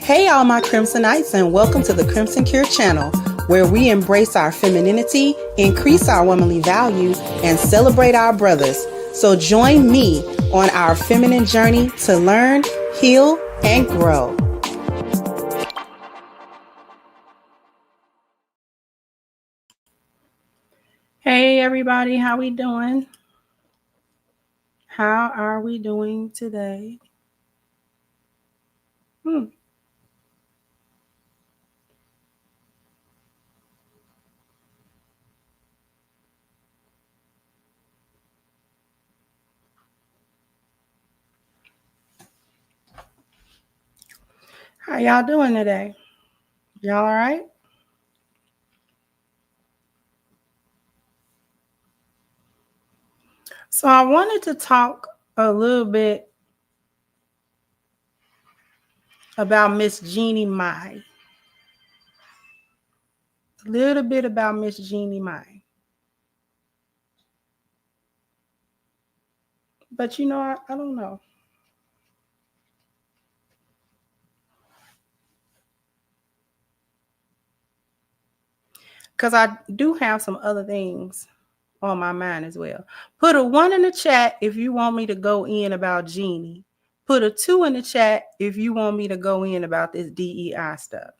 Hey, all my Crimsonites, and welcome to the Crimson Cure channel, where we embrace our femininity, increase our womanly value, and celebrate our brothers. So join me on our feminine journey to learn, heal, and grow. Hey, everybody, how we doing? How are we doing today? How y'all doing today? Y'all all right? So I wanted to talk a little bit about Miss Jeannie Mai. A little bit about Miss Jeannie Mai. But you know, I don't know. Because I do have some other things on my mind as well. Put a 1 in the chat if you want me to go in about Jeannie. Put a 2 in the chat if you want me to go in about this DEI stuff.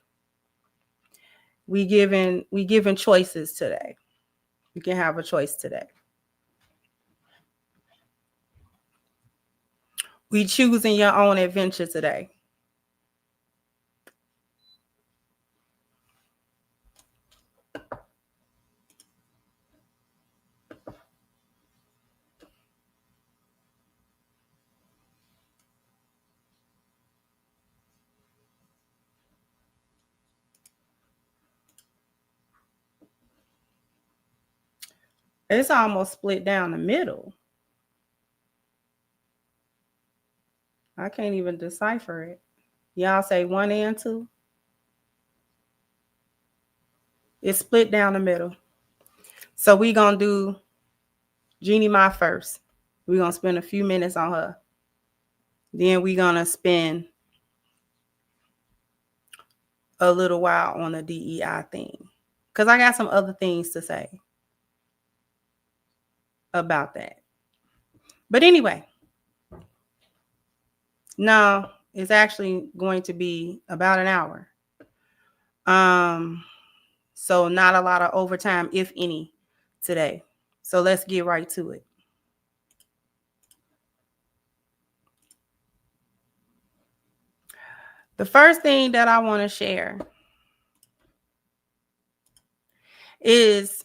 We giving choices today. You can have a choice today. We choosing your own adventure today. It's almost split down the middle. I can't even decipher it. Y'all say 1 and 2. It's split down the middle. So we gonna do Jeannie Mai first. We're gonna spend a few minutes on her. Then we're gonna spend a little while on the DEI thing, because I got some other things to say about that. But anyway, no, it's actually going to be about an hour. So not a lot of overtime, if any, today. So let's get right to it. The first thing that I want to share is,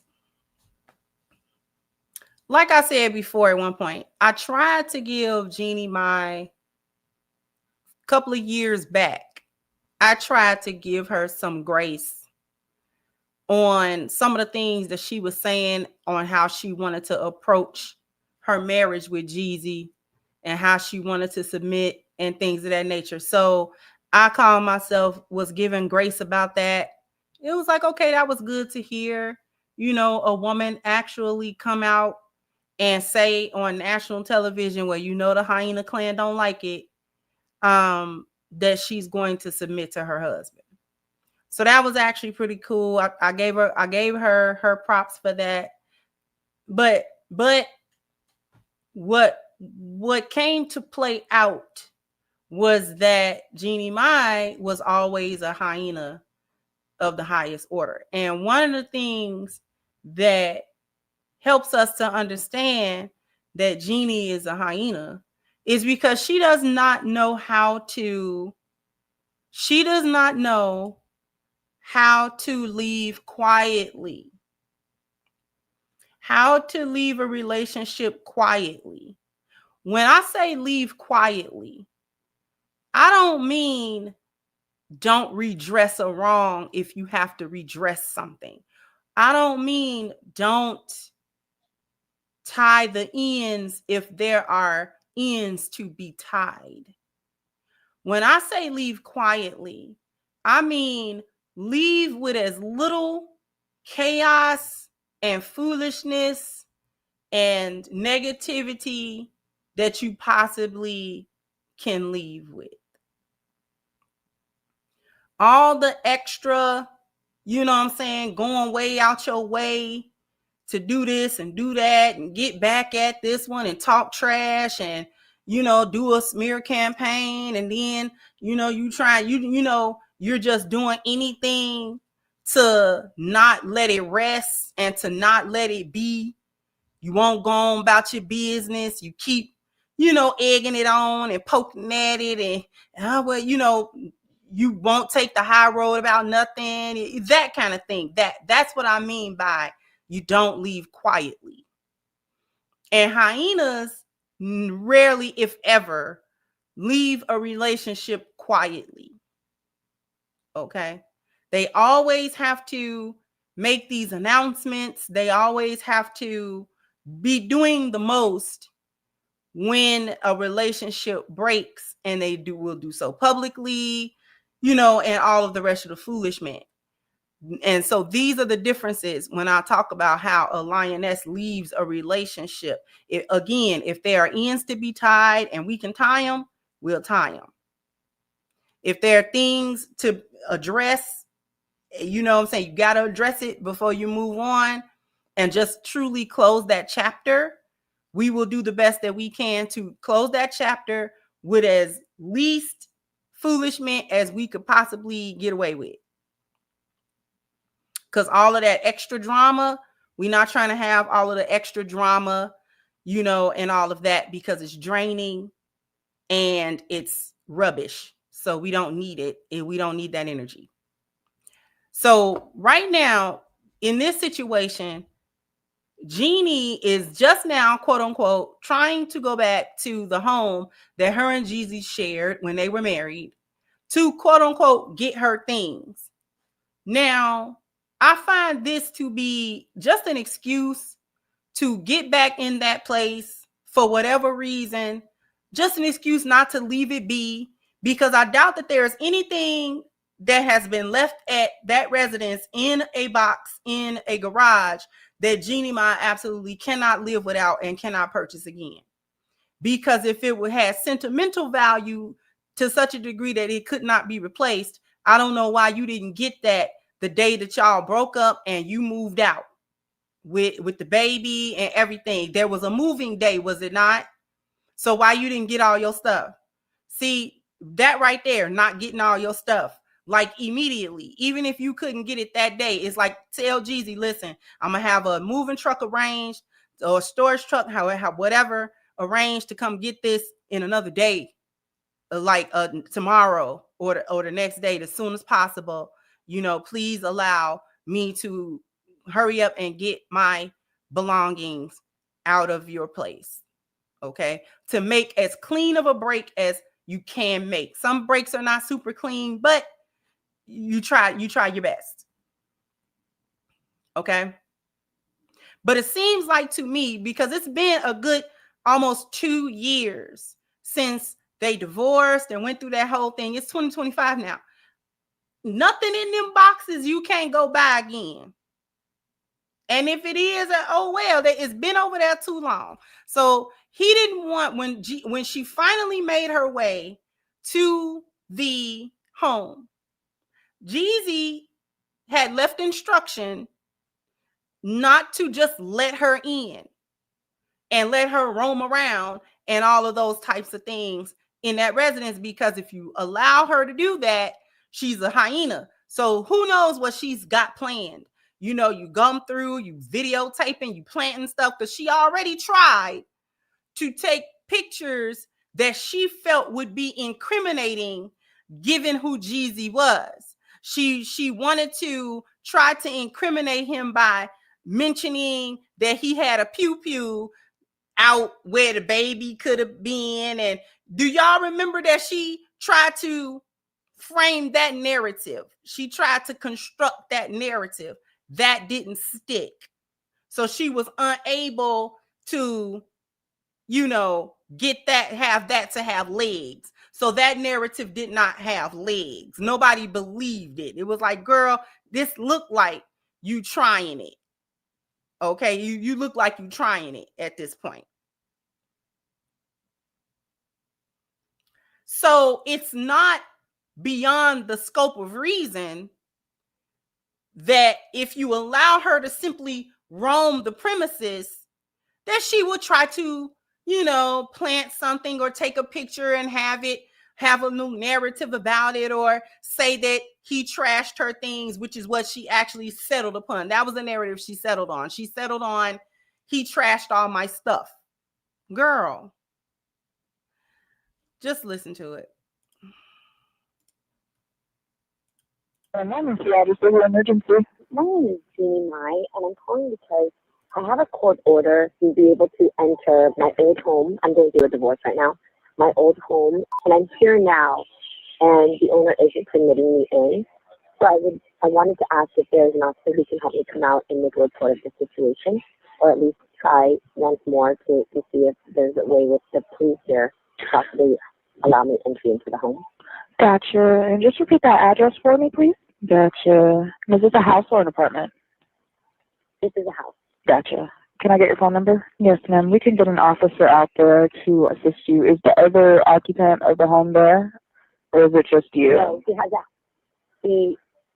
like I said before at one point, I tried to give Jeannie Mai a couple of years back. I tried to give her some grace on some of the things that she was saying on how she wanted to approach her marriage with Jeezy and how she wanted to submit and things of that nature. So I called myself, was given grace about that. It was like, okay, that was good to hear, you know, a woman actually come out and say on national television, where you know the Hyena clan don't like it, that she's going to submit to her husband. So that was actually pretty cool. I gave her her props for that. But what came to play out was that Jeannie Mai was always a hyena of the highest order. And one of the things that helps us to understand that Jeannie is a hyena is because she does not know how to leave quietly. How to leave a relationship quietly. When I say leave quietly, I don't mean don't redress a wrong if you have to redress something. I don't mean don't tie the ends if there are ends to be tied. When I say leave quietly, I mean leave with as little chaos and foolishness and negativity that you possibly can leave with. all the extra, you know what I'm saying, going way out your way to do this and do that and get back at this one and talk trash and, you know, do a smear campaign. And then, you know, you're just doing anything to not let it rest and to not let it be. You won't go on about your business. You keep, you know, egging it on and poking at it and well, you know, you won't take the high road about nothing, that kind of thing. That's what I mean by you don't leave quietly. And hyenas rarely, if ever, leave a relationship quietly. Okay. They always have to make these announcements. They always have to be doing the most when a relationship breaks, and they will do so publicly, you know, and all of the rest of the foolishness. And so these are the differences when I talk about how a lioness leaves a relationship. Again, if there are ends to be tied and we can tie them, we'll tie them. If there are things to address, you know what I'm saying, you got to address it before you move on and just truly close that chapter. We will do the best that we can to close that chapter with as least foolishness as we could possibly get away with. Because all of that extra drama, we're not trying to have all of the extra drama, you know, and all of that, because it's draining and it's rubbish. So we don't need it, and we don't need that energy. So right now, in this situation, Jeannie is just now, quote unquote, trying to go back to the home that her and Jeezy shared when they were married to, quote unquote, get her things. Now, I find this to be just an excuse to get back in that place for whatever reason, just an excuse not to leave it be, because I doubt that there is anything that has been left at that residence in a box, in a garage, that Jeannie Mai absolutely cannot live without and cannot purchase again. Because if it would have sentimental value to such a degree that it could not be replaced, I don't know why you didn't get that the day that y'all broke up and you moved out with the baby and everything. There was a moving day, was it not? So why you didn't get all your stuff? See, that right there, not getting all your stuff, like immediately, even if you couldn't get it that day, it's like, tell Jeezy, listen, I'm gonna have a moving truck arranged or a storage truck, however, whatever, arranged to come get this in another day, like tomorrow or the next day, as soon as possible. You know, please allow me to hurry up and get my belongings out of your place. Okay, to make as clean of a break as you can make. Some breaks are not super clean, but you try your best. Okay, but it seems like to me, because it's been a good almost 2 years since they divorced and went through that whole thing. It's 2025 now. Nothing in them boxes you can't go buy again. And if it is, oh well, it's been over there too long. So he didn't want, when she finally made her way to the home, Jeezy had left instruction not to just let her in and let her roam around and all of those types of things in that residence, because if you allow her to do that, she's a hyena. So who knows what she's got planned. You know, you gum through, you videotaping, you planting stuff, because she already tried to take pictures that she felt would be incriminating given who Jeezy was. She wanted to try to incriminate him by mentioning that he had a pew-pew out where the baby could have been. And do y'all remember that she tried to frame that narrative? She tried to construct that narrative. That didn't stick. So she was unable to, you know, have that to have legs. So that narrative did not have legs. Nobody believed it. It was like, girl, this looked like you trying it. Okay, you look like you trying it at this point. So it's not beyond the scope of reason that if you allow her to simply roam the premises, that she will try to, plant something or take a picture and have a new narrative about it, or say that he trashed her things, which is what she actually settled upon. That was the narrative she settled on. She settled on, he trashed all my stuff. Girl, just listen to it. Emergency, emergency. My name is Jeannie Mai, and I'm calling because I have a court order to be able to enter my old home. I'm going through a divorce right now. My old home, and I'm here now, and the owner isn't permitting me in. So I wanted to ask if there's an officer who can help me come out and make a report of the situation, or at least try once more to see if there's a way with the police here to possibly allow me entry into the home. Gotcha. And just repeat that address for me, please. Gotcha. Is this a house or an apartment? This is a house. Gotcha. Can I get your phone number? Yes, ma'am. We can get an officer out there to assist you. Is the other occupant of the home there, or is it just you? No, he has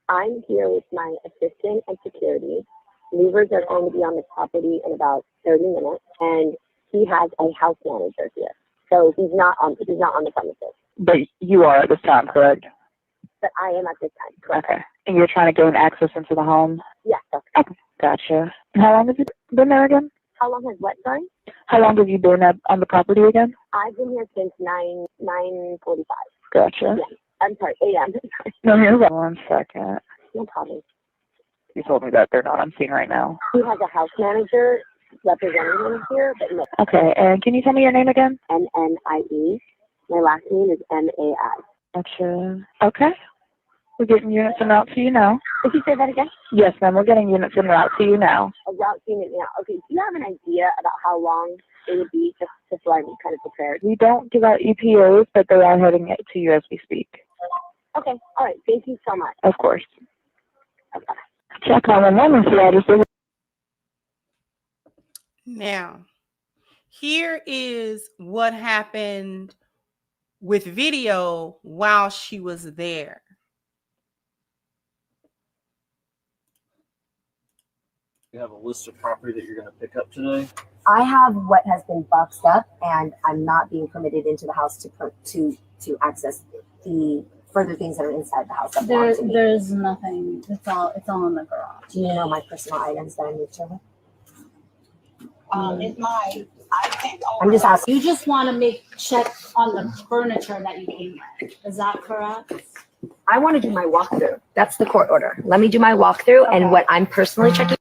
I'm here with my assistant and security. Movers are going to be on the property in about 30 minutes, and he has a house manager here. So he's not on the premises. But you are at this time, correct? But I am at this time, correct. Okay. And you're trying to gain access into the home? Yes, that's correct. Okay. Gotcha. And how long have you been there again? How long has what, sorry? How long have you been on the property again? I've been here since 9:45. Gotcha. Yeah. I'm sorry, a.m. No, here's one second. No problem. You told me that they're not on scene right now. He has a house manager representing him here, but no. Okay, and can you tell me your name again? N-N-I-E. My last name is M-A-I. Gotcha. Okay. We're getting units en route to you now. Did you say that again? Yes, ma'am. We're getting units en route to you now. A route unit now. Okay, do you have an idea about how long it would be just so I'm kind of prepared? We don't give out EPAs, but they are heading to you as we speak. Okay, all right. Thank you so much. Of course. Okay. Check on the emergency address. Now, here is what happened with video while she was there. You have a list of property that you're going to pick up today? I have what has been boxed up, and I'm not being permitted into the house to access the further things that are inside the house. There's nothing. It's all in the garage. Do you know my personal items that I moved to? It might. I think. I'm just asking. You just want to check on the furniture that you came with. Is that correct? I want to do my walkthrough. That's the court order. Let me do my walkthrough, and what I'm personally checking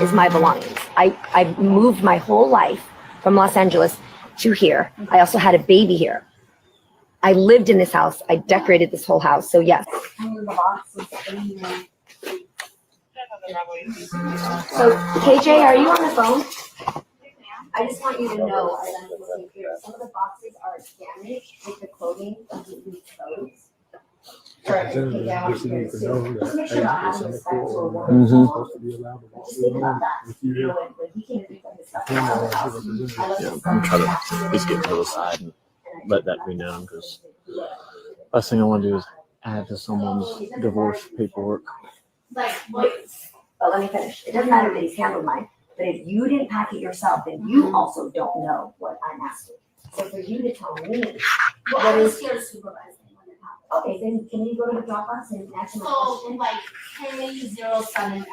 is my belongings. I moved my whole life from Los Angeles to here. I also had a baby here. I lived in this house. I decorated this whole house. So yes. So KJ, are you on the phone? I just want you to know, as I'm listening here, some of the boxes are damaged with the clothing of the new clothes. Just think about that. Yeah, I'm trying to at least get to the side and let that be known, because last thing I want to do is add to someone's divorce paperwork. But let me finish. It doesn't matter that he's handled mine, but if you didn't pack it yourself, then you also don't know what I'm asking. So for you to tell me, I was here supervising when it happened. Okay, then can you go to the Dropbox and answer my So question? like K07N.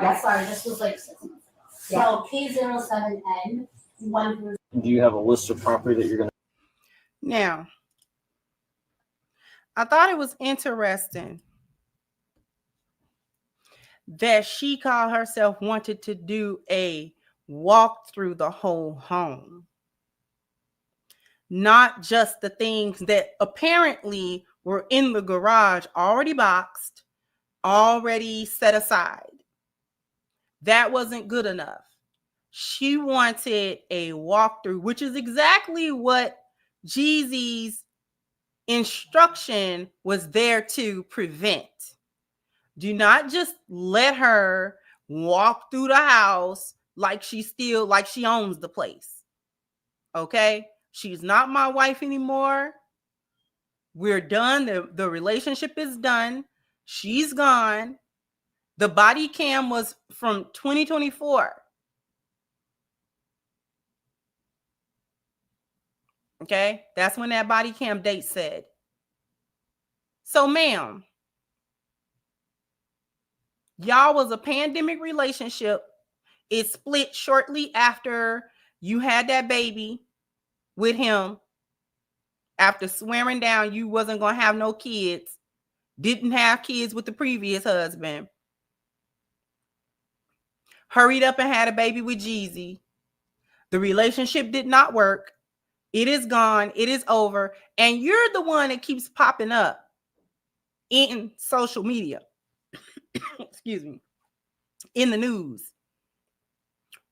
Yes. Sorry, this was like 6 months ago. So K07N went through. Do you have a list of property that you're going to? Now, I thought it was interesting that she called herself wanted to do a walk through the whole home. Not just the things that apparently were in the garage, already boxed, already set aside. That wasn't good enough. She wanted a walkthrough, which is exactly what Jeezy's instruction was there to prevent. Do not just let her walk through the house like she owns the place. Okay? She's not my wife anymore. We're done. The relationship is done. She's gone. The body cam was from 2024. Okay, that's when that body cam date said. So, ma'am, y'all was a pandemic relationship. It split shortly after you had that baby with him. After swearing down you wasn't going to have no kids. Didn't have kids with the previous husband. Hurried up and had a baby with Jeezy. The relationship did not work. It is gone. It is over. And you're the one that keeps popping up in social media. Excuse me. In the news.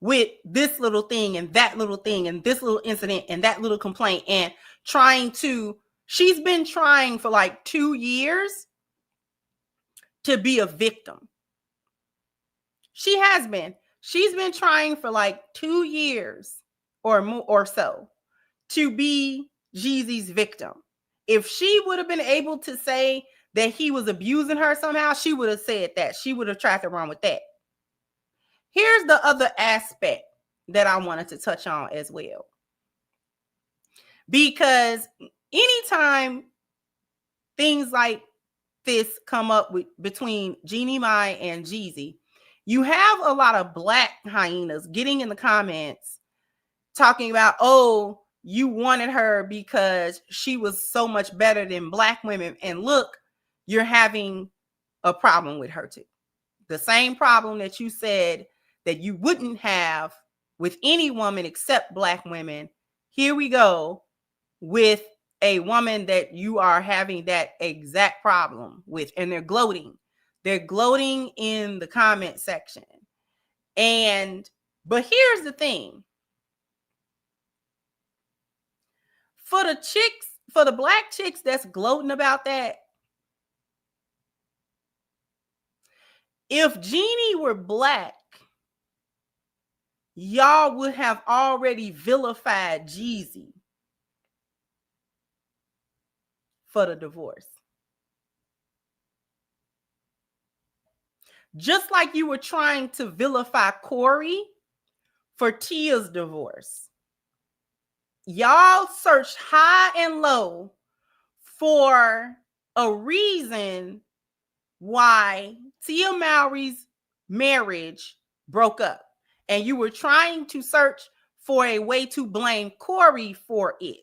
With this little thing and that little thing and this little incident and that little complaint, and she's been trying for like 2 years to be a victim. She has been. She's been trying for like 2 years or more or so to be Jeezy's victim. If she would have been able to say that he was abusing her somehow, she would have said that. She would have tried to run with that. Here's the other aspect that I wanted to touch on as well. Because anytime things like this come up between Jeannie Mai and Jeezy, you have a lot of black hyenas getting in the comments talking about, oh, you wanted her because she was so much better than black women. And look, you're having a problem with her too. The same problem that you said that you wouldn't have with any woman except black women. Here we go with a woman that you are having that exact problem with, and they're gloating. They're gloating in the comment section. But here's the thing. For the black chicks that's gloating about that, if Jeannie were black, y'all would have already vilified Jeezy for the divorce. Just like you were trying to vilify Corey for Tia's divorce. Y'all searched high and low for a reason why Tia Mowry's marriage broke up. And you were trying to search for a way to blame Corey for it.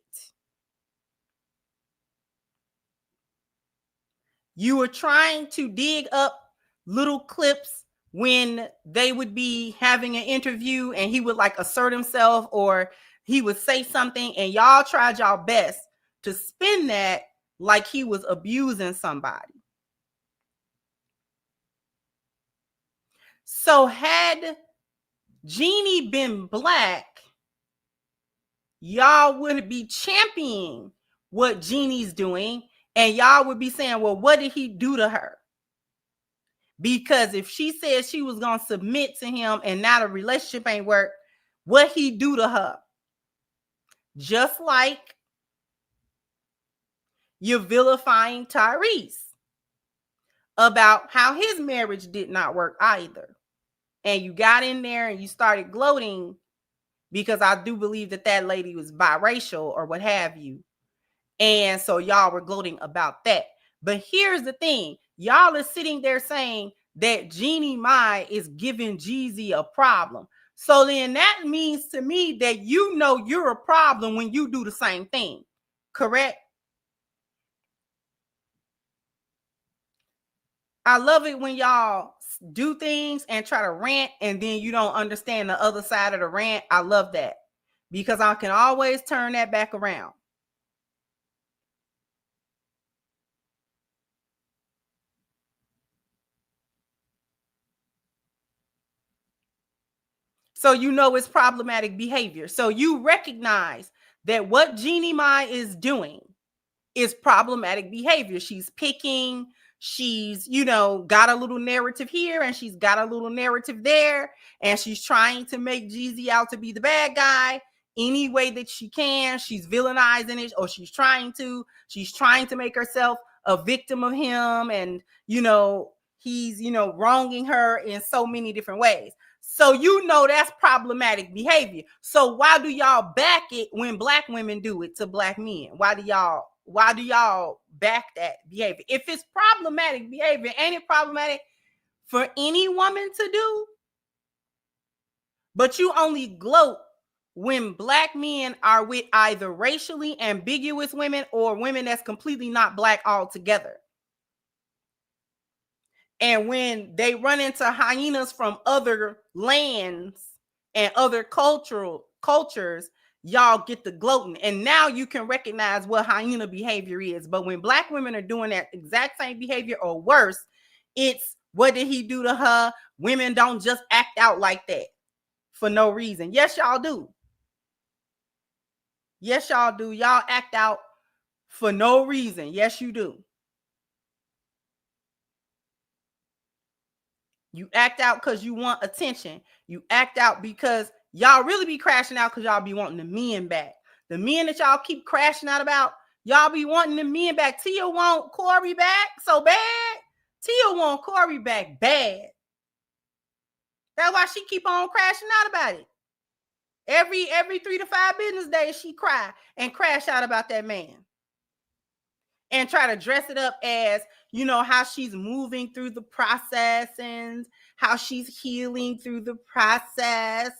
You were trying to dig up little clips when they would be having an interview and he would like assert himself or he would say something, and y'all tried y'all best to spin that like he was abusing somebody. So had Jeannie been black, y'all wouldn't be championing what Jeannie's doing, and y'all would be saying, well, what did he do to her? Because if she said she was going to submit to him and now the relationship ain't work, what he do to her? Just like you're vilifying Tyrese about how his marriage did not work either. And you got in there and you started gloating because I do believe that lady was biracial or what have you. And so y'all were gloating about that. But here's the thing. Y'all are sitting there saying that Jeannie Mai is giving Jeezy a problem. So then that means to me that you know you're a problem when you do the same thing. Correct? I love it when y'all do things and try to rant and then you don't understand the other side of the rant. I love that because I can always turn that back around. So you know it's problematic behavior. So you recognize that what Jeannie Mai is doing is problematic behavior. She's picking, she's, got a little narrative here and she's got a little narrative there, and she's trying to make Jeezy out to be the bad guy any way that she can. She's villainizing it, or she's trying to make herself a victim of him, and he's wronging her in so many different ways. So that's problematic behavior. So why do y'all back it when black women do it to black men? Why do y'all back that behavior? If it's problematic behavior, ain't it problematic for any woman to do? But you only gloat when black men are with either racially ambiguous women or women that's completely not black altogether. And when they run into hyenas from other lands and other cultures, y'all get the gloating. And now you can recognize what hyena behavior is. But when black women are doing that exact same behavior or worse, it's, what did he do to her? Women don't just act out like that for no reason. Yes, y'all do. Yes, y'all do. Y'all act out for no reason. Yes, you do. You act out because you want attention. You act out because y'all really be crashing out because y'all be wanting the men back. The men that y'all keep crashing out about, y'all be wanting the men back. Tia want Corey back so bad. Tia want Corey back bad. That's why she keep on crashing out about it. Every 3 to 5 business days, she cry and crash out about that man. And try to dress it up as, how she's moving through the process and how she's healing through the process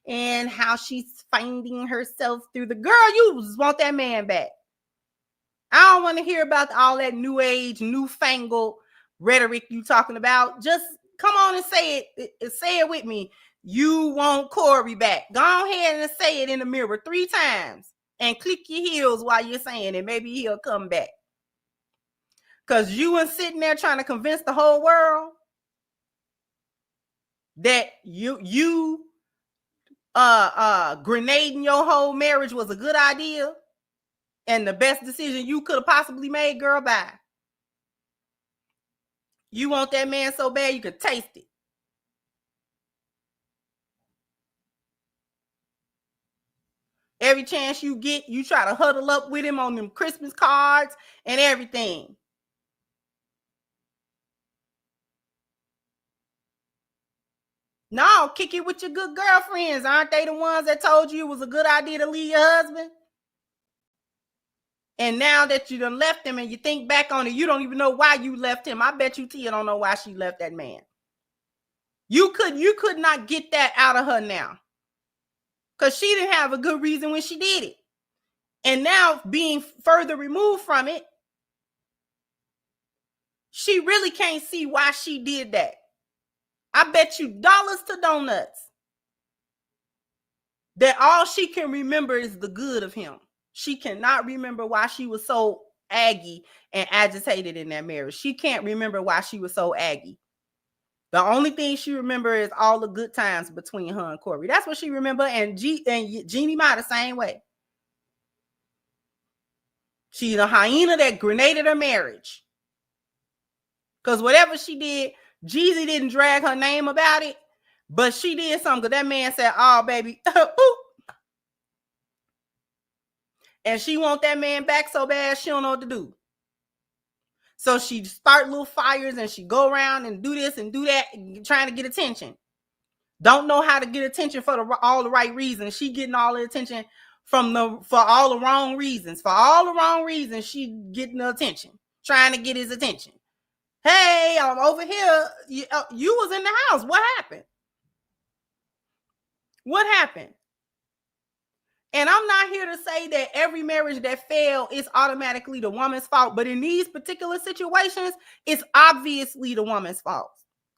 and how she's finding herself through the girl. You just want that man back. I don't want to hear about all that new age, newfangled rhetoric you talking about. Just come on and say it. Say it with me. You want Corey back. Go ahead and say it in the mirror 3 times and click your heels while you're saying it. Maybe he'll come back. Because you and sitting there trying to convince the whole world that you grenading your whole marriage was a good idea and the best decision you could have possibly made, girl, bye. You want that man so bad you could taste it. Every chance you get, you try to huddle up with him on them Christmas cards and everything. No, kick it with your good girlfriends. Aren't they the ones that told you it was a good idea to leave your husband? And now that you done left him and you think back on it, you don't even know why you left him. I bet you Tia don't know why she left that man. You could not get that out of her now. Because she didn't have a good reason when she did it. And now being further removed from it, she really can't see why she did that. I bet you dollars to donuts that all she can remember is the good of him. She cannot remember why she was so aggy and agitated in that marriage. She can't remember why she was so aggy. The only thing she remembers is all the good times between her and Corey. That's what she remember. And Jeannie Mai the same way. She's a hyena that grenaded her marriage. Because whatever she did, Jeezy didn't drag her name about it, but she did something because that man said, oh, baby. And she want that man back so bad, she don't know what to do. So she start little fires and she go around and do this and do that, trying to get attention. Don't know how to get attention for all the right reasons. She getting all the attention for all the wrong reasons. For all the wrong reasons, she getting the attention, trying to get his attention. Hey, I'm over here. You was in the house. What happened? What happened? And I'm not here to say that every marriage that failed is automatically the woman's fault. But in these particular situations, it's obviously the woman's fault.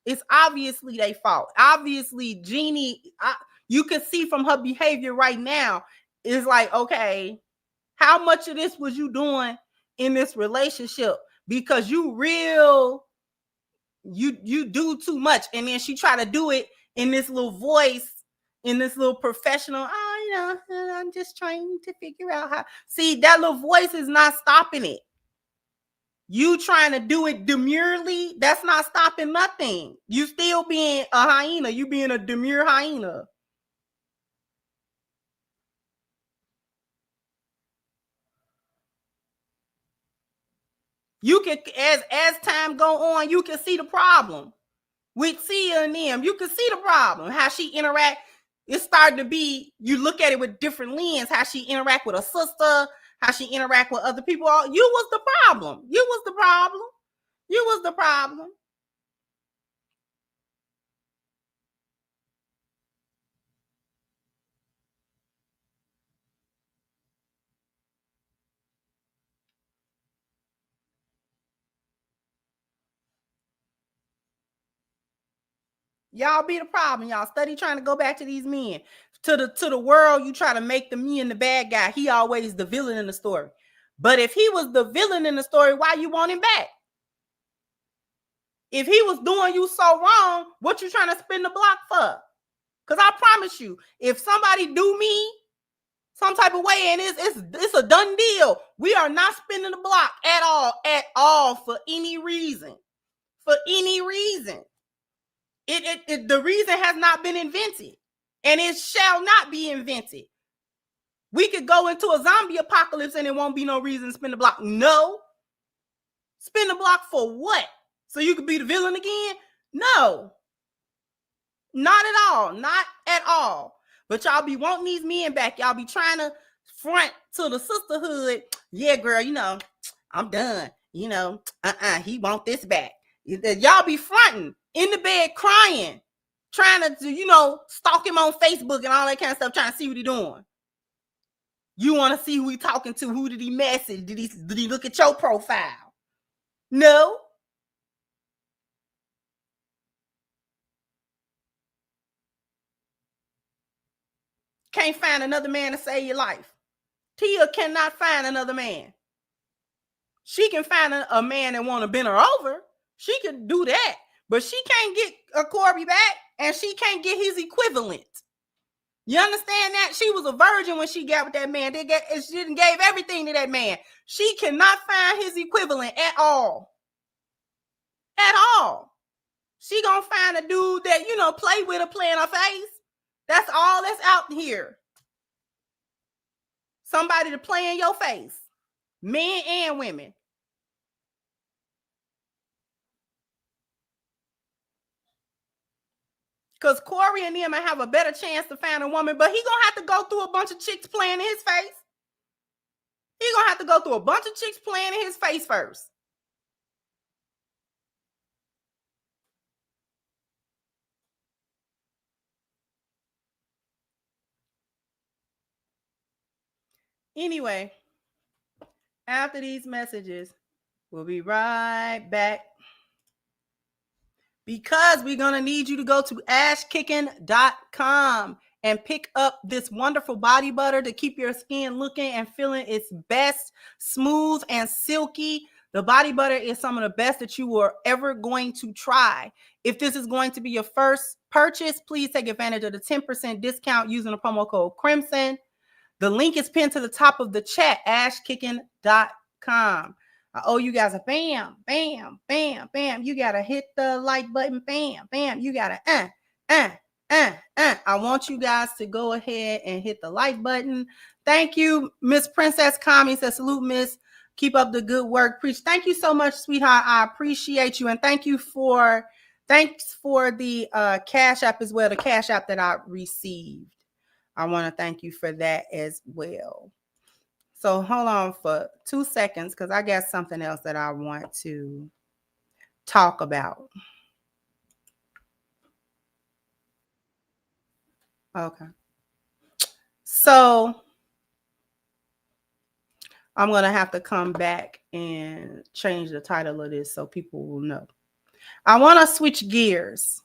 It's obviously their fault. Obviously, Jeannie, you can see from her behavior right now, is like, okay, how much of this was you doing in this relationship? Because you do too much. And then she try to do it in this little voice, in this little professional, I'm just trying to figure out how. See, that little voice is not stopping it. You trying to do it demurely, that's not stopping nothing. You still being a hyena. You being a demure hyena. You can, as time go on, you can see the problem with Sia and them. You can see the problem, how she interact. It started to be, you look at it with different lens, how she interact with her sister, how she interact with other people. You was the problem. You was the problem. You was the problem. Y'all be the problem. Y'all study trying to go back to these men. To the world, you try to make the men the bad guy. He always the villain in the story. But if he was the villain in the story, why you want him back? If he was doing you so wrong, what you trying to spin the block for? Because I promise you, if somebody do me some type of way and it's a done deal, we are not spinning the block at all for any reason. For any reason. The reason has not been invented, and it shall not be invented. We could go into a zombie apocalypse and it won't be no reason to spin the block. No. Spin the block for what? So you could be the villain again? No. Not at all. Not at all. But y'all be wanting these men back. Y'all be trying to front to the sisterhood. Yeah, girl, you know, I'm done. You know, he want this back. Y'all be fronting in the bed crying, trying to, you know, stalk him on Facebook and all that kind of stuff, trying to see what he doing. You want to see who he talking to? Who did he message? Did he look at your profile? No. Can't find another man to save your life. Tia cannot find another man. She can find a man that want to bend her over. She can do that. But she can't get a Corby back, and she can't get his equivalent. You understand that? She was a virgin when she got with that man. She didn't gave everything to that man. She cannot find his equivalent at all. At all. She gonna find a dude that, you know, play with her, play in her face. That's all that's out here. Somebody to play in your face. Men and women. Because Corey and them might have a better chance to find a woman, but he gonna have to go through a bunch of chicks playing in his face. He gonna have to go through a bunch of chicks playing in his face first. Anyway, after these messages, we'll be right back. Because we're going to need you to go to ashkicking.com and pick up this wonderful body butter to keep your skin looking and feeling its best, smooth and silky. The body butter is some of the best that you are ever going to try. If this is going to be your first purchase, please take advantage of the 10% discount using the promo code Crimson. The link is pinned to the top of the chat, ashkicking.com. I owe you guys a bam, bam, bam, bam. You got to hit the like button, bam, bam. You got to, I want you guys to go ahead and hit the like button. Thank you, Miss Princess Kami says, salute, Miss. Keep up the good work. Preach. Thank you so much, sweetheart. I appreciate you. And thanks for the Cash App as well, the Cash App that I received. I want to thank you for that as well. So hold on for 2 seconds because I got something else that I want to talk about. Okay. So I'm going to have to come back and change the title of this so people will know. I want to switch gears.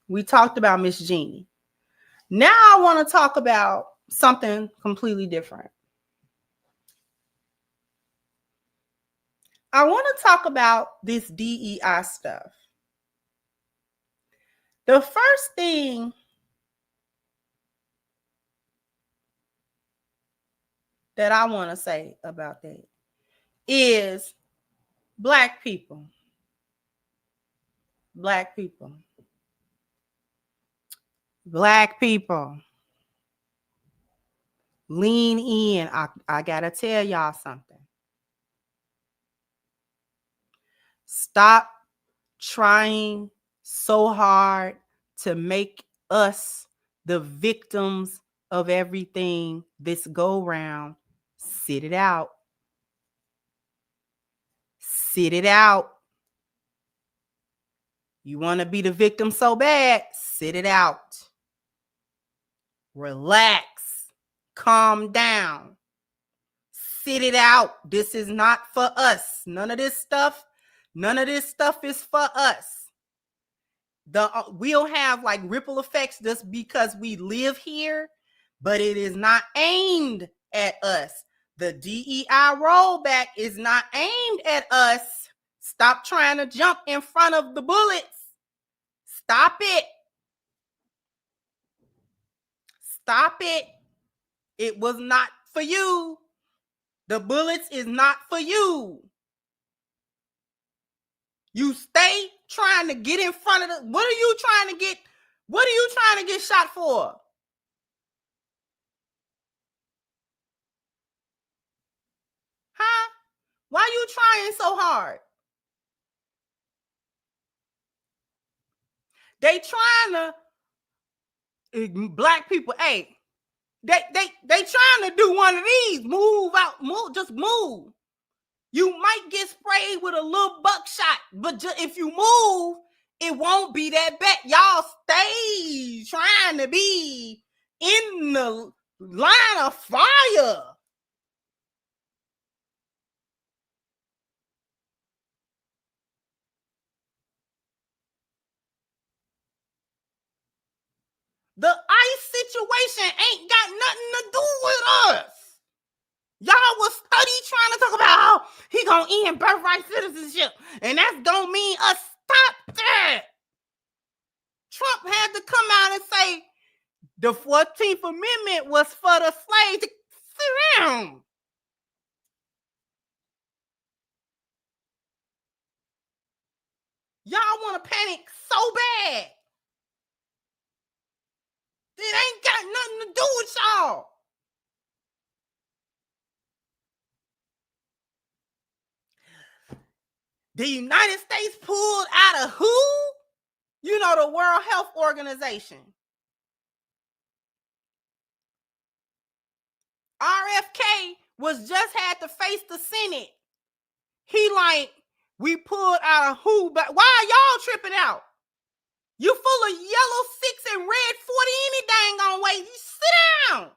We talked about Miss Jeannie. Now I want to talk about something completely different. I want to talk about this DEI stuff. The first thing that I want to say about that is Black people. Black people. Black people. Lean in. I got to tell y'all something. Stop trying so hard to make us the victims of everything this go round. Sit it out. Sit it out. You want to be the victim so bad, sit it out. Relax. Calm down. Sit it out. This is not for us. None of this stuff is for us. We'll have like ripple effects just because we live here, but it is not aimed at us. The DEI rollback is not aimed at us. Stop trying to jump in front of the bullets. Stop it. Stop it. It was not for you. The bullets is not for you. You stay trying to get in front of the, what are you trying to get shot for? Huh? Why are you trying so hard? They trying to, black people, hey, they trying to do one of these. Move out, just move. You might get sprayed with a little buckshot, but if you move, it won't be that bad. Y'all stay trying to be in the line of fire. The ICE situation ain't got nothing to do with us. Y'all was study trying to talk about how he gonna end birthright citizenship, and that's gonna mean us. Stop that. Trump had to come out and say the 14th Amendment was for the slave to sit down. Y'all want to panic so bad. It ain't got nothing to do with y'all. The United States pulled out of who? You know, the World Health Organization. RFK was just had to face the Senate. He like, we pulled out of who? But why are y'all tripping out? You full of yellow 6 and red 40 any dang on way. You sit down.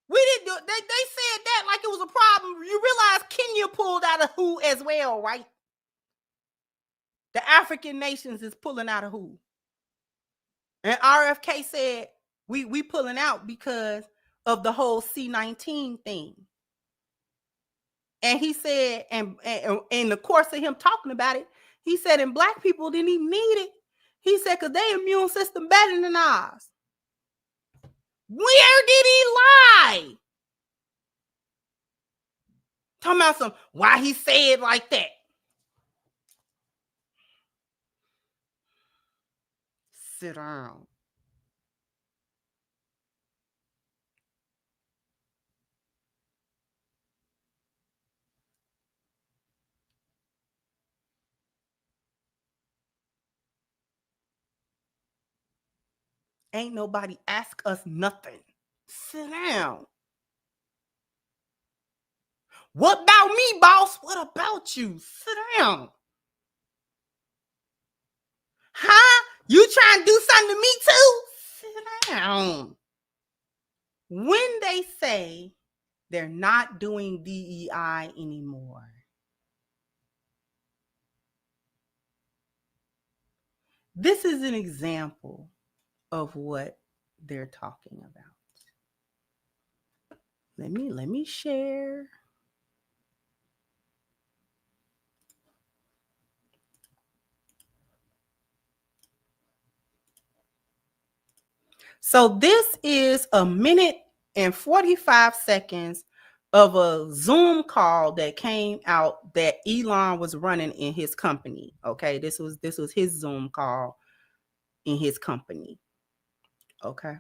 We didn't do it. They said that like it was a problem. You realize Kenya pulled out of who as well, right? The African nations is pulling out of who? And RFK said, we pulling out because of the whole C-19 thing. And he said, and in the course of him talking about it, he said, and black people didn't even need it. He said, because their immune system better than ours. Where did he lie? Talking about some, why he said like that. Sit down. Ain't nobody ask us nothing. Sit down. What about me, boss? What about you? Sit down. Huh? You trying to do something to me too? Sit down. When they say they're not doing DEI anymore, this is an example of what they're talking about. Let me share. So this is 1 minute and 45 seconds of a Zoom call that came out that Elon was running in his company. Okay, this was his Zoom call in his company. Okay.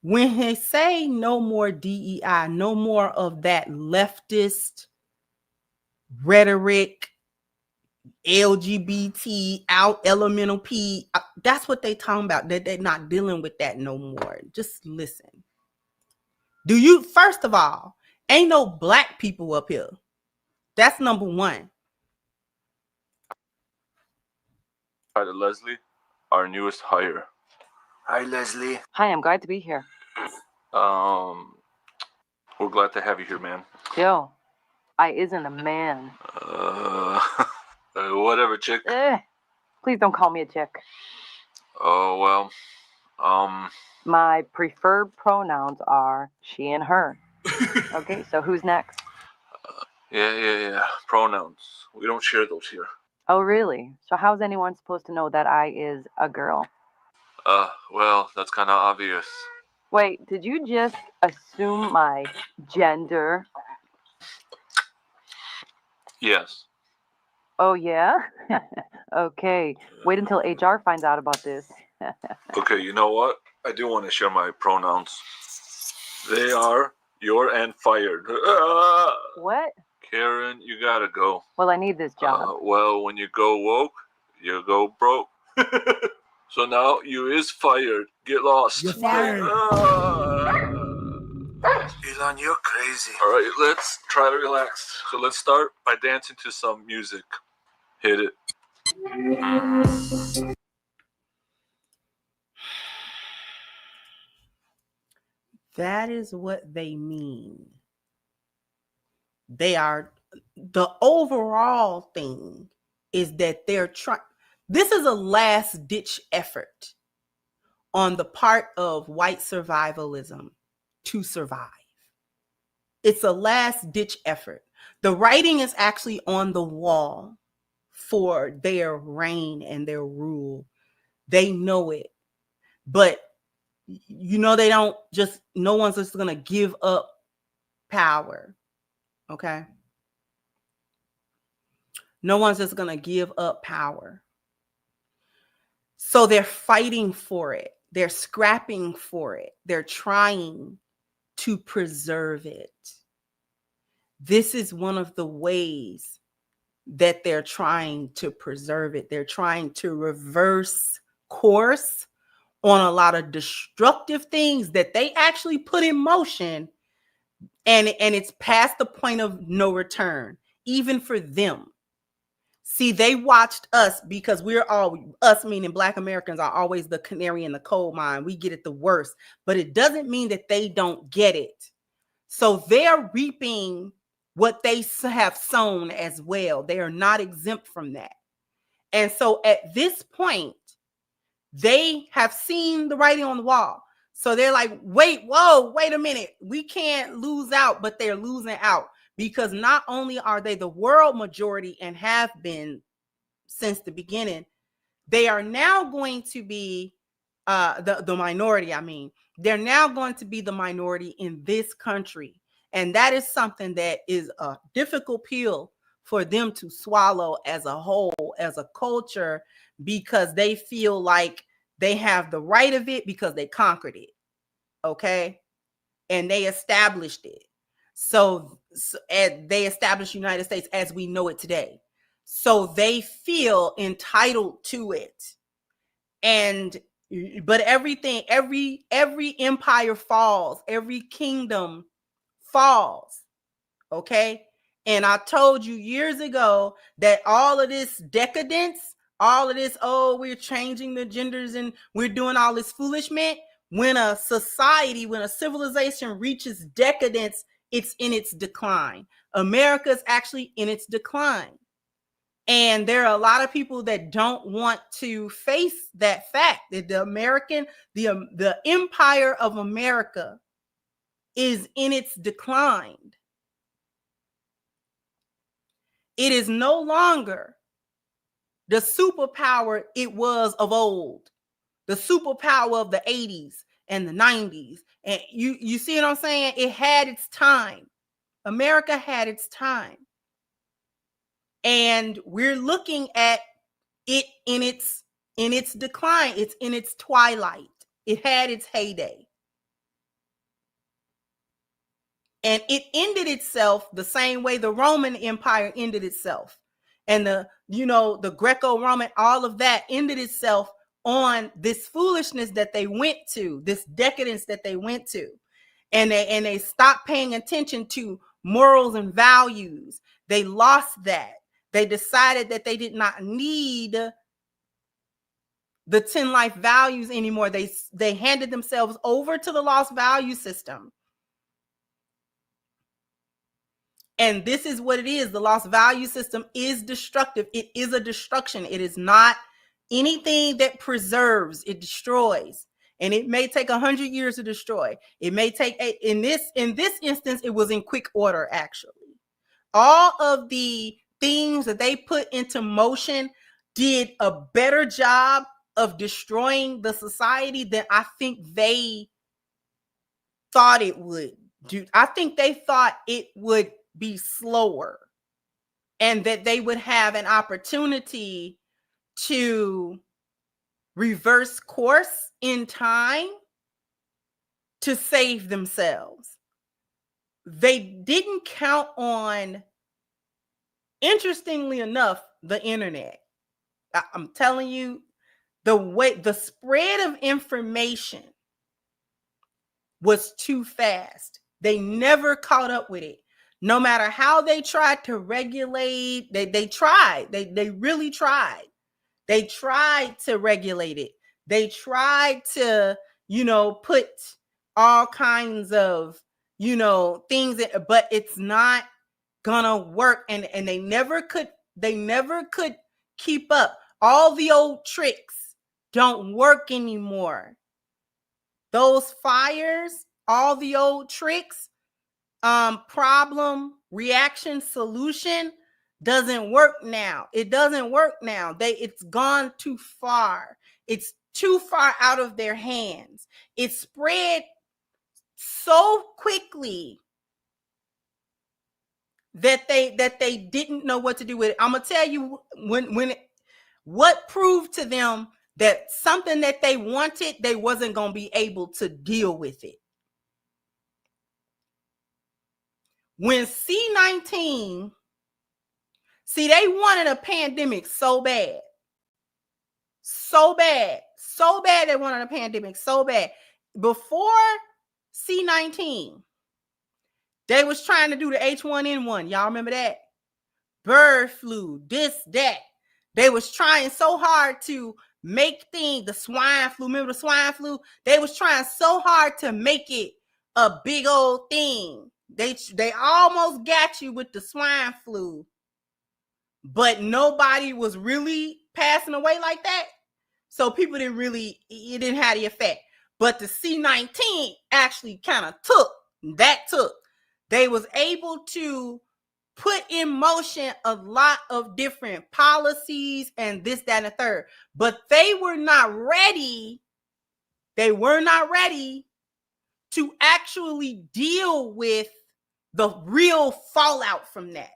When they say no more DEI, no more of that leftist rhetoric, LGBT, out elemental P, that's what they talking about. That they're not dealing with that no more. Just listen. Do you, first of all, ain't no black people up here. That's number one. Hi to Leslie, our newest hire. Hi, Leslie. Hi, I'm glad to be here. We're glad to have you here, man. Yo, I isn't a man. Whatever, chick. Please don't call me a chick. Oh, well, My preferred pronouns are she and her. Okay, so who's next? Yeah. Pronouns. We don't share those here. Oh, really? So how's anyone supposed to know that I is a girl? Well, that's kind of obvious. Wait, did you just assume my gender? Yes. Oh, yeah? Okay, wait until HR finds out about this. Okay, you know what? I do want to share my pronouns. They are your and fired. What? Karen, you gotta go. Well, I need this job. Well, when you go woke, you go broke. So now you is fired. Get lost. You're fired. Elon, you're crazy. All right, let's try to relax. So let's start by dancing to some music. Hit it. That is what they mean. They are, the overall thing is that they're trying, this is a last ditch effort on the part of white survivalism to survive. It's a last ditch effort. The writing is actually on the wall for their reign and their rule. They know it, but they don't just, no one's just going to give up power. Okay. No one's just going to give up power. So they're fighting for it. They're scrapping for it. They're trying to preserve it. This is one of the ways that they're trying to preserve it. They're trying to reverse course on a lot of destructive things that they actually put in motion. And it's past the point of no return, even for them. See, they watched us because we're all, us meaning Black Americans, are always the canary in the coal mine. We get it the worst, but it doesn't mean that they don't get it. So they're reaping what they have sown as well. They are not exempt from that. And so at this point, they have seen the writing on the wall. So they're like, wait a minute. We can't lose out, but they're losing out because not only are they the world majority and have been since the beginning, they are now going to be the minority. I mean, they're now going to be the minority in this country. And that is something that is a difficult pill for them to swallow as a whole, as a culture, because they feel like they have the right of it because they conquered it. Okay. And they established it. So they established the United States as we know it today. So they feel entitled to it. But everything, every empire falls, every kingdom falls. Okay. And I told you years ago that all of this decadence, all of this, we're changing the genders and we're doing all this foolishness. When a society, when a civilization reaches decadence, it's in its decline. America's actually in its decline. And there are a lot of people that don't want to face that fact that the empire of America is in its decline. It is no longer the superpower it was of old, the superpower of the 80s and the 90s. And you see what I'm saying? It had its time. America had its time. And we're looking at it in its decline. It's in its twilight. It had its heyday. And it ended itself the same way the Roman Empire ended itself. And the Greco-Roman, all of that ended itself on this foolishness that they went to, this decadence that they went to. And they stopped paying attention to morals and values. They lost that. They decided that they did not need the 10 life values anymore. They handed themselves over to the lost value system. And this is what it is. The lost value system is destructive. It is a destruction. It is not anything that preserves. It destroys. And it may take 100 years to destroy. It may take in this instance, it was in quick order, actually. All of the things that they put into motion did a better job of destroying the society than I think they thought it would do. I think they thought it would be slower and that they would have an opportunity to reverse course in time to save themselves. They didn't count on, interestingly enough, the internet. I'm telling you, the spread of information was too fast. They never caught up with it. No matter how they tried to regulate, they tried. They really tried. They tried to regulate it. They tried to, put all kinds of, things in, but it's not gonna work. And they never could keep up. All the old tricks don't work anymore. Those fires, all the old tricks, problem, reaction, solution doesn't work now. It doesn't work now. It's gone too far. It's too far out of their hands. It spread so quickly that they didn't know what to do with it. I'm gonna tell you what proved to them that something that they wanted, they wasn't gonna be able to deal with it. When C-19, they wanted a pandemic so bad they wanted a pandemic so bad. Before C-19, they was trying to do the H1N1. Y'all remember that? Bird flu, this, that. They was trying so hard to make things, the swine flu. Remember the swine flu? They was trying so hard to make it a big old thing. They almost got you with the swine flu, but nobody was really passing away like that. So people it didn't have the effect. But the C-19 actually kind of took. They was able to put in motion a lot of different policies and this, that, and the third. But they were not ready. They were not ready to actually deal with the real fallout from that.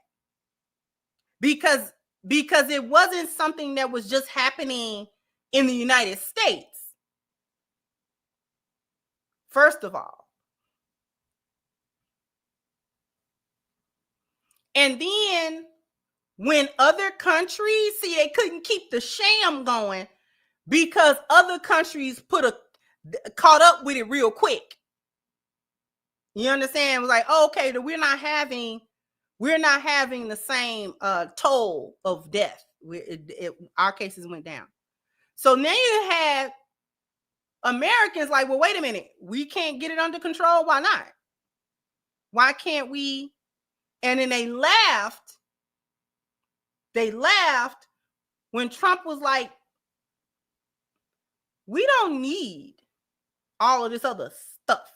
Because it wasn't something that was just happening in the United States. First of all. And then when other countries, they couldn't keep the sham going because other countries caught up with it real quick. You understand? It was like, oh, okay, we're not having the same toll of death. Our cases went down. So now you had Americans like, well, wait a minute, we can't get it under control. Why not? Why can't we? And then they laughed. They laughed when Trump was like, we don't need all of this other stuff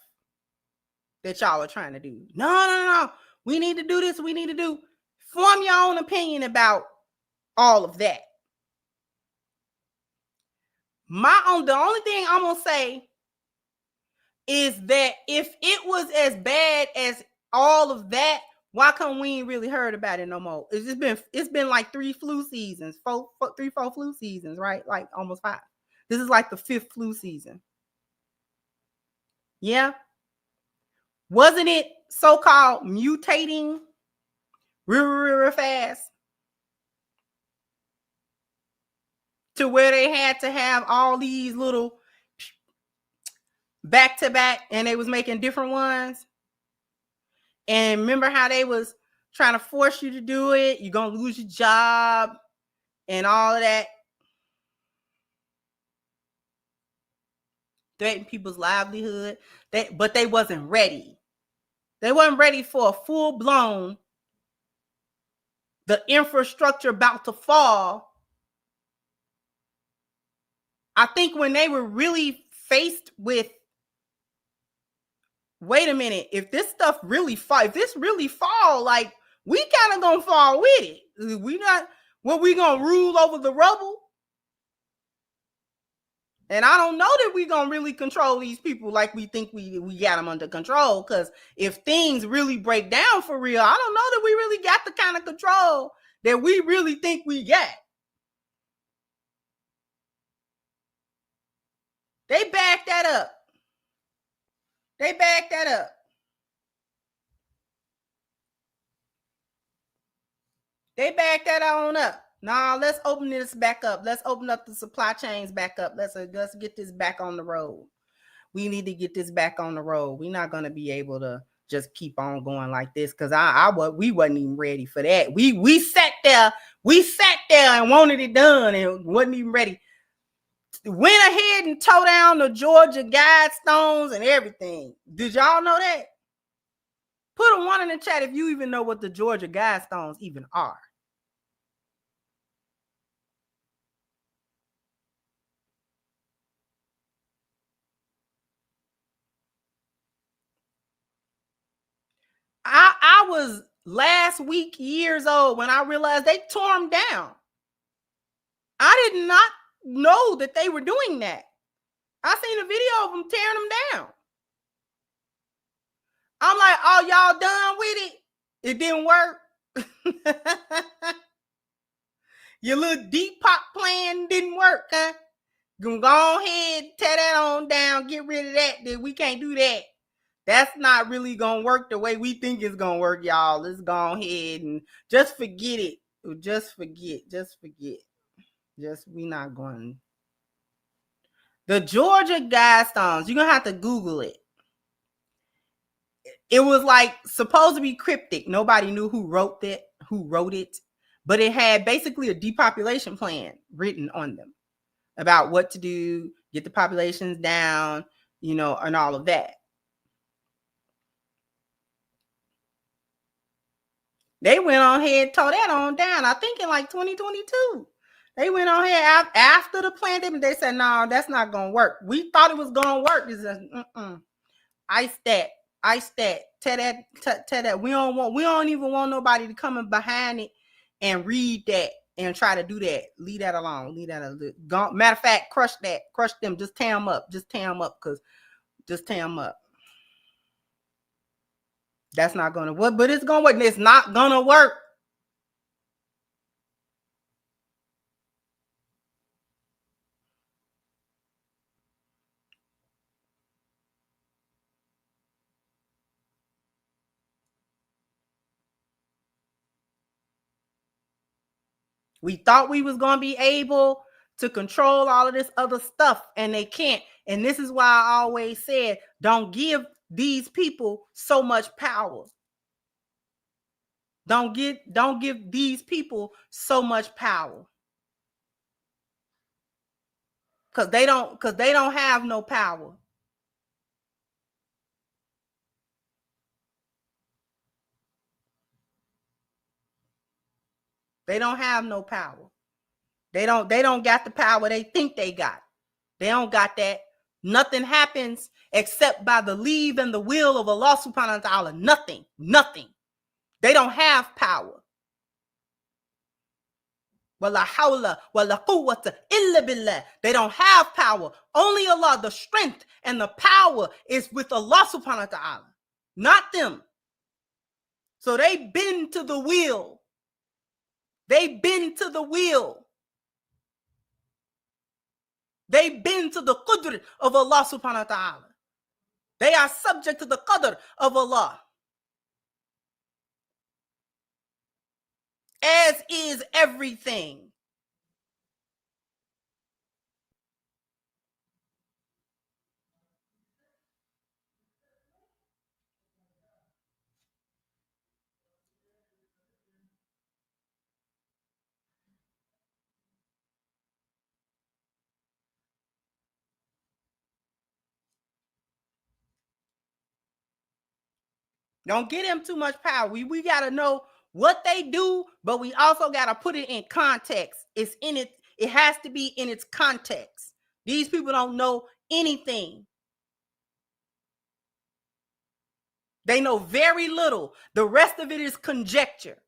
that y'all are trying to do. No. We need to do this. We need to do. Form your own opinion about all of that. The only thing I'm going to say is that if it was as bad as all of that, why come we ain't really heard about it no more? It's been like 3 flu seasons, 4 flu seasons, right? Like almost 5. This is like the 5th flu season. Yeah. Wasn't it so-called mutating real fast to where they had to have all these little back to back, and they was making different ones. And remember how they was trying to force you to do it? You're gonna lose your job and all of that. Threatening people's livelihood. But they wasn't ready. They wasn't ready for a full-blown, the infrastructure about to fall. I think when they were really faced with, wait a minute, if this stuff really fall, like, we kind of gonna fall with it. We gonna rule over the rubble? And I don't know that we're going to really control these people like we think we got them under control. Because if things really break down for real, I don't know that we really got the kind of control that we really think we got. They backed that up. They backed that up. They backed that on up. Nah, let's open this back up. Let's open up the supply chains back up. Let's get this back on the road. We need to get this back on the road. We're not going to be able to just keep on going like this, because we wasn't even ready for that. We sat there and wanted it done and wasn't even ready. Went ahead and tore down the Georgia Guidestones and everything. Did y'all know that? Put a 1 in the chat if you even know what the Georgia Guidestones even are. I was last week years old when I realized they tore them down. I did not know that they were doing that. I seen a video of them tearing them down. I'm like, oh, y'all done with it? It didn't work. Your little deep pop plan didn't work, huh? Go ahead, tear that on down, get rid of that. Then we can't do that. That's not really gonna work the way we think it's gonna work, y'all. Let's go ahead and just forget it. Just forget. We not going. The Georgia Guidestones, you're gonna have to Google it. It was like supposed to be cryptic. Nobody knew who wrote it, but it had basically a depopulation plan written on them about what to do, get the populations down, and all of that. They went on ahead, tore that on down. I think in like 2022. They went on ahead after the pandemic. They said, no, that's not going to work. We thought it was going to work. This is ice that. Tear that. We don't even want nobody to come in behind it and read that and try to do that. Leave that alone. Matter of fact, crush that. Crush them. Just tear them up. Just tear them up. That's not going to work, but it's going to work. It's not going to work. We thought we was going to be able to control all of this other stuff, and they can't. And this is why I always said, don't give these people so much power. Don't give these people so much power. Because they don't have no power. They don't have no power. They don't got the power they think they got. They don't got that. Nothing happens except by the leave and the will of Allah subhanahu wa ta'ala. Nothing. They don't have power. Wala hawla wala quwwata illa billah. They don't have power. Only Allah, the strength and the power is with Allah subhanahu wa ta'ala, not them. So they bend to the will. They bend to the qudr of Allah subhanahu wa ta'ala. They are subject to the qadr of Allah. as is everything. Don't get him too much power. We got to know what they do, but we also got to put it in context. It's in it. It has to be in its context. These people don't know anything. They know very little. The rest of it is conjecture.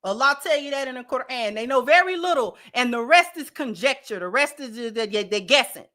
Allah tell you that in the Quran. They know very little, and the rest is conjecture. The rest is they're guessing.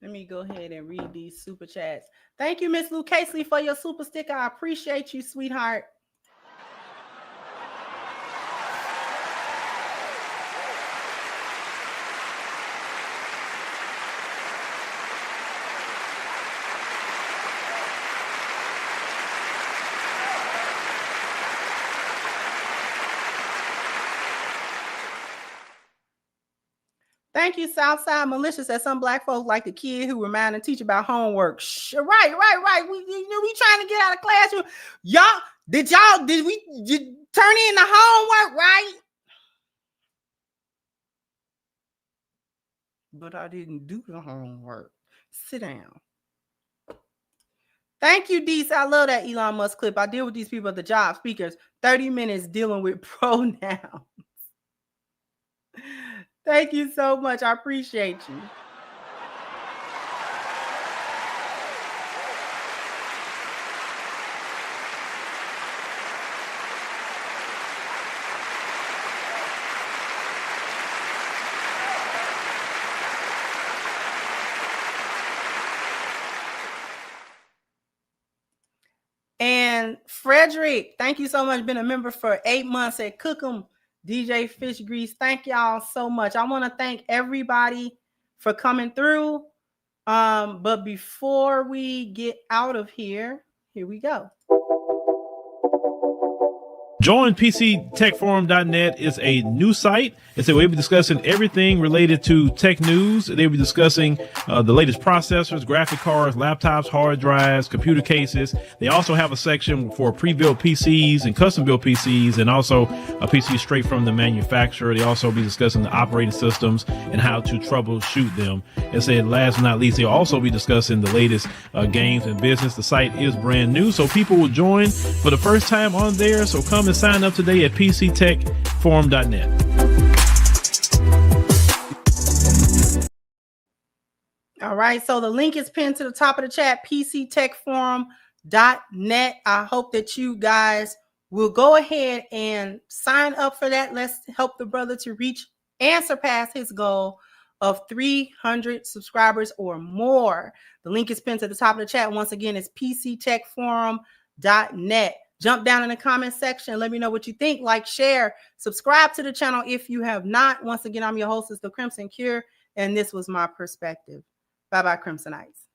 Let me go ahead and read these super chats. Thank you, Miss Lou Casely, for your super sticker. I appreciate you, sweetheart. Thank you, Southside Malicious. That some black folks like the kid who remind and teach about homework. Right. We trying to get out of classroom. Did we turn in the homework, right? But I didn't do the homework. Sit down. Thank you, Deese. I love that Elon Musk clip. I deal with these people at the job speakers. 30 minutes dealing with pronouns. Thank you so much. I appreciate you. And Frederick, thank you so much. Been a member for 8 months at Cookham. DJ Fish Grease, thank y'all so much. I want to thank everybody for coming through. But before we get out of here we go. Join PCTechForum.net is a new site. And so we'll be discussing everything related to tech news. They'll be discussing the latest processors, graphic cards, laptops, hard drives, computer cases. They also have a section for pre-built PCs and custom-built PCs, and also a PC straight from the manufacturer. They also be discussing the operating systems and how to troubleshoot them. And said, last but not least, they'll also be discussing the latest games and business. The site is brand new, so people will join for the first time on there. So come and sign up today at PCTechForum.net. All right, so the link is pinned to the top of the chat, PCTechForum.net. I hope that you guys will go ahead and sign up for that. Let's help the brother to reach and surpass his goal of 300 subscribers or more. The link is pinned to the top of the chat. Once again, it's PCTechForum.net. Jump down in the comment section. Let me know what you think. Like, share, subscribe to the channel if you have not. Once again, I'm your hostess, The Crimson Cure, and this was my perspective. Bye-bye, Crimsonites.